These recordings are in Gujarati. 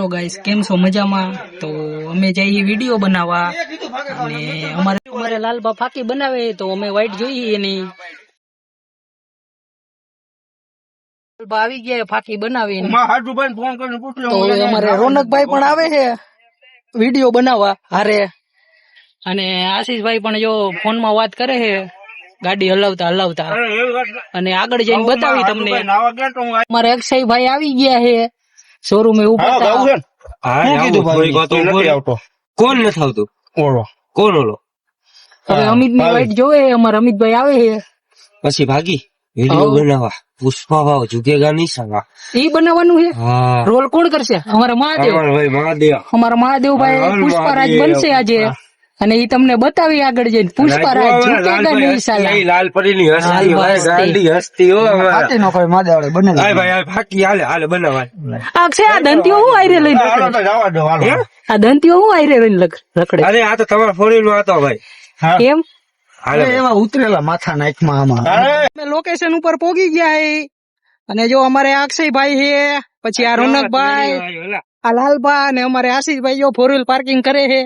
હેલો ગાઈસ, કેમ છો? મજામાં? તો અમે જઈએ વિડીયો બનાવવા અને અમારે લાલબા ફાકી બનાવે તો અમે વાઈટ જોઈએ એની લાલબા આવી ગયા ફાકી બનાવી તો અમારે રોનકભાઈ પણ આવે છે વિડીયો બનાવવા હારે અને આશીષભાઈ પણ જો ફોનમાં વાત કરે છે ગાડી હલાવતા અને આગળ જઈને બતાવી તમને. અમારે અક્ષયભાઈ આવી ગયા છે શોરૂમે ઉભા કોણ નથી આવતું? કોણ ઓલો? હવે અમિતની વાઈટ જોવે અમારે અમિતભાઈ આવે છે પછી ભાગી વિડીયો બનાવવા પુષ્પા ભાવ ઝુકેગા નહીં સાલા ઈ બનાવવાનું છે. રોલ કોણ કરશે? અમારા મહાદેવ. અમારા મહાદેવભાઈ પુષ્પરાજ બનશે આજે અને ઈ તમને બતાવી આગળ જઈને પુષ્પરાજ ઝુકેગા નહીં સાલા. લાલ પરીની હસ્તી હોય ગાંડી હસ્તી હો અમારા નો કોઈ મહાદેવડે બને ભાઈ ભાઈ ફાકી હાલે બનાવવા આ છે આ દંતીઓ હું આયરે લઈને આ દંતીઓ હું આયરે લઈને રખડે. અરે આ તો તમારા ફોરીનો હતો ભાઈ. કેમ એવા ઉતરેલા માથા નાખમાં આમાં અમે લોકેશન ઉપર પોગી ગયા અને જો અમારે અક્ષયભાઈ છે પછી આ રોનકભાઈ આ લાલભા અને અમારે આશીષભાઈ જો 4 વ્હીલ પાર્કિંગ કરે છે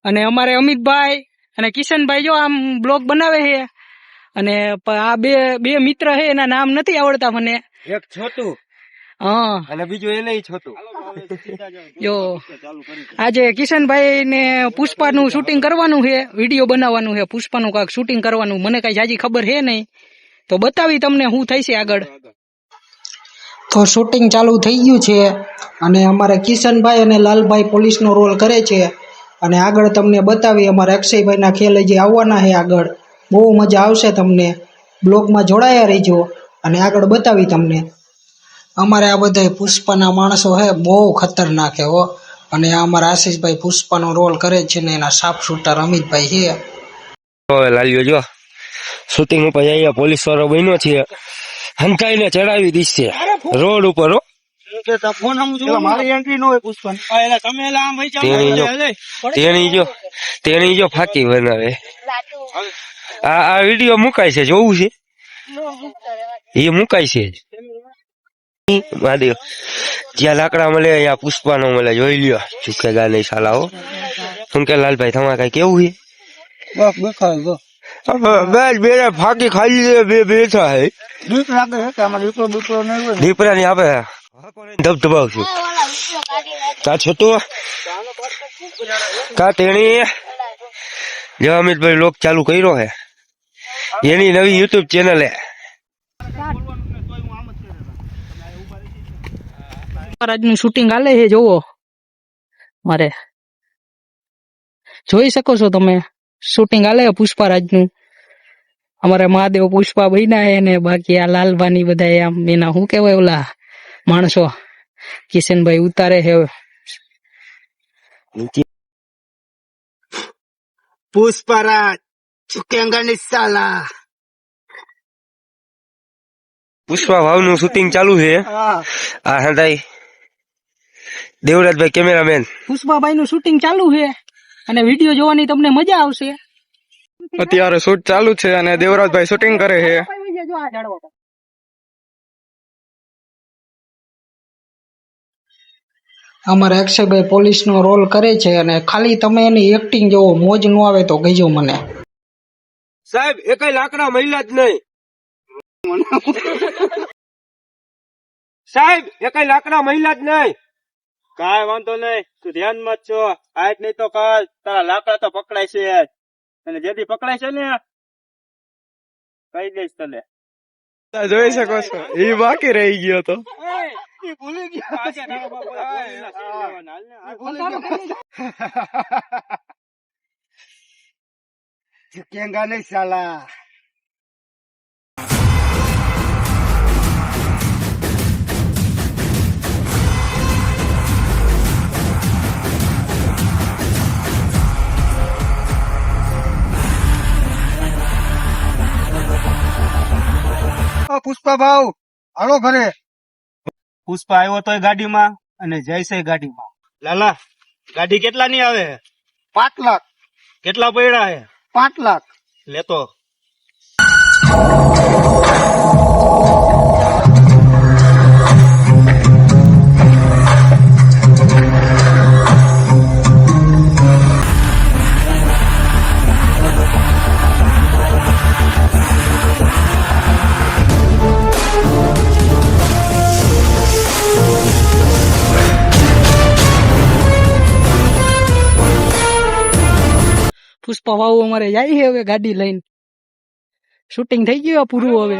અને અમારે અમિતભાઈ અને કિશનભાઈ જો આમ બ્લોગ બનાવે છે અને આ બે મિત્ર છે એના નામ નથી આવડતા મને. એક છોટું અને બીજું એને છોટું. જો આજે કિશનભાઈ ને પુષ્પાનું શૂટિંગ કરવાનું છે, વિડીયો બનાવવાનું છે, પુષ્પાનું કાંઈક શૂટિંગ કરવાનું. મને કઈ જાજી ખબર છે નહીં તો બતાવી તમને શું થાય છે આગળ. તો શૂટિંગ ચાલુ થઈ ગયું છે અને અમારે કિશનભાઈ અને લાલભાઈ પોલીસનો રોલ કરે છે અને આગળ તમને બતાવી અમારે અક્ષયભાઈના ખેલ જે આવવાના છે આગળ. બહુ મજા આવશે તમને, બ્લોગમાં જોડાયા રહીજો અને આગળ બતાવી તમને. અમારે આ બધા પુષ્પાના માણસો હે બહુ ખતરનાક હે હો અને આ અમારા આશીષભાઈ પુષ્પાનો રોલ કરે છે ને એના સાફ શૂટર અમિતભાઈ છે. લાલ્યો જો શૂટિંગ ઉપર જઈએ પોલીસ વાળો બન્યો છે હંકાઈને ચડાવી દીશે રોડ ઉપર હો. તેની જો ફાકી બનાવે. આ વિડીયો મુકાય છે, જોવું છે એ મુકાય છે. મહાદેવ જ્યાં લાકડા મળે અહીંયા પુષ્પાનો મળે, જોઈ લ્યો ચૂકેગા નહીં સાલા હો. શું કે લાલભાઈ તમારે કઈ કેવું છે? બસ બે ફાકી ખાલી બે બેઠા હે દીપડા ની આપે ધબધબાવશું કા છતું કા તેણી જો અમિતભાઈ લોક ચાલુ કર્યો હે એની નવી યુટ્યુબ ચેનલ હે. પુષ્પરાજનું શૂટિંગ હાલે છે જોવો મારે જોઈ શકો છો તમે શૂટિંગ હાલે પુષ્પરાજનું. અમારે મહાદેવ પુષ્પા બન્યા હે ને બાકી આ લાલભાની બધા આમ એના શું કેવાય ઓલા માણસો કિશનભાઈ ઉતારે છે. પુષ્પરાજ ઝુકેગા નહીં સાલા. પુષ્પા ભાવનું શૂટિંગ ચાલુ છે. આ હંધાઈ દેવરાજભાઈ કેમેરામેન. પુષ્પાભાઈ નું શૂટિંગ ચાલુ છે અને વિડીયો જોવાની તમને મજા આવશે. અત્યારે શૂટ ચાલુ છે અને દેવરાજભાઈ શૂટિંગ કરે છે. અમારે અક્ષયભાઈ પોલીસનો રોલ કરે છે અને ખાલી તમે એની એક્ટિંગ જોવો, મોજ ન આવે તો કહેજો મને. સાહેબ એકેય લાકડા મહિલા જ નહીં. સાહેબ એકેય લાકડા મહિલા જ નહીં. કાંઈ વાંધો નહીં, તું ધ્યાનમાં જ છો. આજ નહીં તો કાલ તારા લાકડા તો પકડાય છે અને જેથી પકડાય છે ને કહી દઈશ તને. જોઈ શકો છો એ બાકી રહી ગયો તો ભૂલી ગયા. ઝુકેગા નહીં સાલા. પુષ્પા ભાવ હાલો ઘરે. પુષ્પા આવ્યો તો ગાડીમાં અને જયસે ગાડીમાં. લાલા ગાડી કેટલા ની આવે? 5 લાખ. કેટલા પડ્યા હે? 5 લાખ લેતો. પુષ્પા વાવ અમારે જાય છે હવે ગાડી લઈને શૂટિંગ થઈ ગયું આ પૂરું હવે